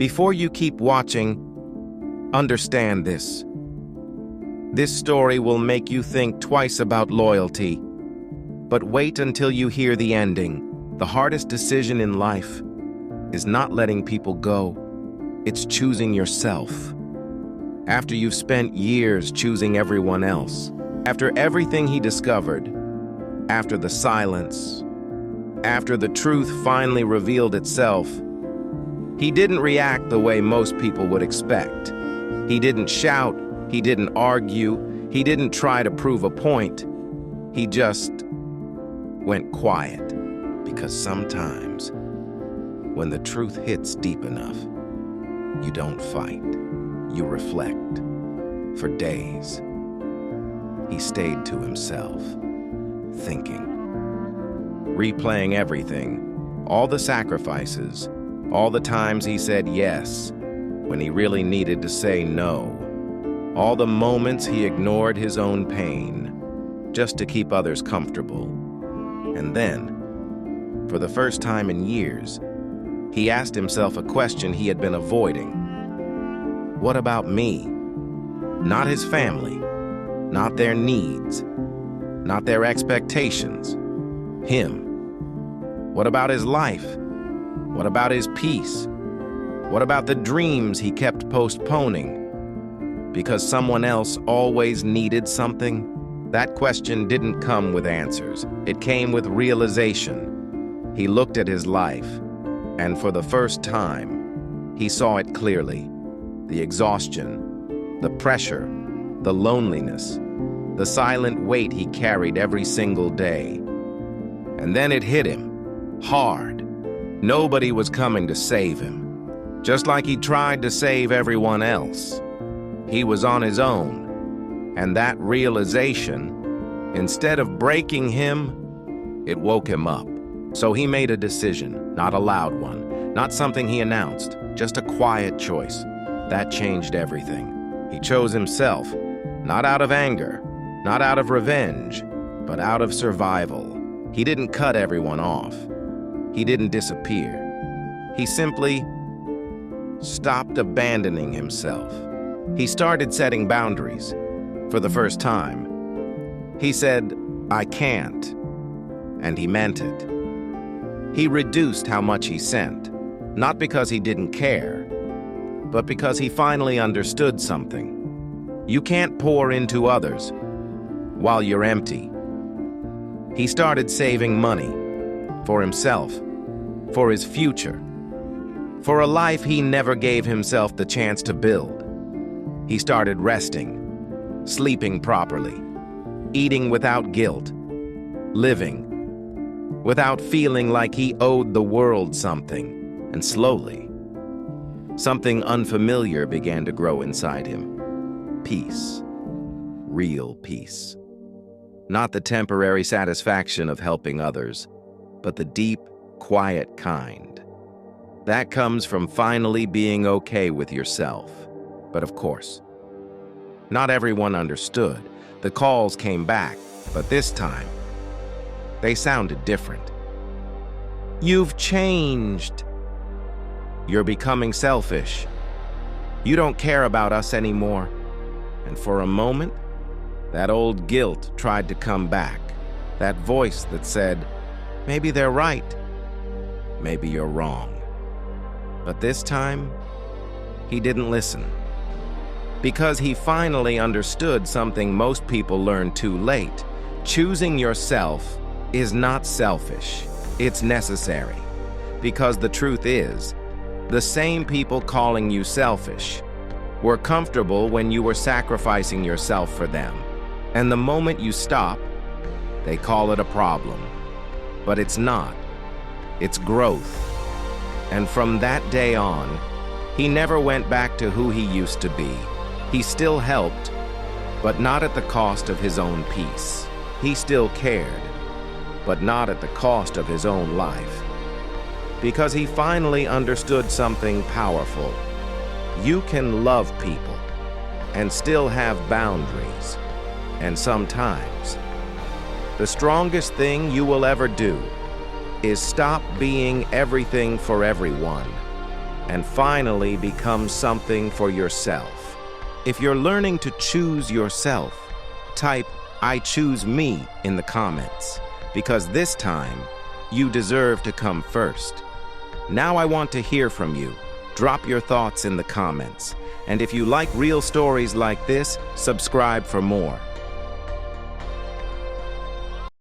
Before you keep watching, understand this. This story will make you think twice about loyalty. But wait until you hear the ending. The hardest decision in life is not letting people go. It's choosing yourself. After you've spent years choosing everyone else, after everything he discovered, after the silence, after the truth finally revealed itself, he didn't react the way most people would expect. He didn't shout, he didn't argue, he didn't try to prove a point. He just went quiet, because sometimes when the truth hits deep enough, you don't fight, you reflect. For days, he stayed to himself, thinking, replaying everything, all the sacrifices, all the times he said yes when he really needed to say no, all the moments he ignored his own pain just to keep others comfortable. And then, for the first time in years, he asked himself a question he had been avoiding. What about me? Not his family, not their needs, not their expectations. Him. What about his life? What about his peace? What about the dreams he kept postponing? Because someone else always needed something? That question didn't come with answers. It came with realization. He looked at his life, and for the first time, he saw it clearly. The exhaustion, the pressure, the loneliness, the silent weight he carried every single day. And then it hit him, hard. Nobody was coming to save him. Just like he tried to save everyone else. He was on his own. And that realization, instead of breaking him, it woke him up. So he made a decision, not a loud one, not something he announced, just a quiet choice. That changed everything. He chose himself, not out of anger, not out of revenge, but out of survival. He didn't cut everyone off. He didn't disappear. He simply stopped abandoning himself. He started setting boundaries for the first time. He said, "I can't," and he meant it. He reduced how much he sent, not because he didn't care, but because he finally understood something. You can't pour into others while you're empty. He started saving money for himself, for his future, for a life he never gave himself the chance to build. He started resting, sleeping properly, eating without guilt, living without feeling like he owed the world something. And slowly, something unfamiliar began to grow inside him. Peace. Real peace. Not the temporary satisfaction of helping others, but the deep, quiet kind. That comes from finally being okay with yourself. But of course, not everyone understood. The calls came back, but this time, they sounded different. You've changed. You're becoming selfish. You don't care about us anymore. And for a moment, that old guilt tried to come back. That voice that said, maybe they're right. Maybe you're wrong. But this time, he didn't listen. Because he finally understood something most people learn too late. Choosing yourself is not selfish. It's necessary. Because the truth is, the same people calling you selfish were comfortable when you were sacrificing yourself for them. And the moment you stop, they call it a problem. But it's not. It's growth. And from that day on, he never went back to who he used to be. He still helped, but not at the cost of his own peace. He still cared, but not at the cost of his own life. Because he finally understood something powerful. You can love people and still have boundaries. And sometimes, the strongest thing you will ever do is stop being everything for everyone and finally become something for yourself. If you're learning to choose yourself, type "I choose me" in the comments, because this time, you deserve to come first. Now I want to hear from you. Drop your thoughts in the comments. And if you like real stories like this, subscribe for more.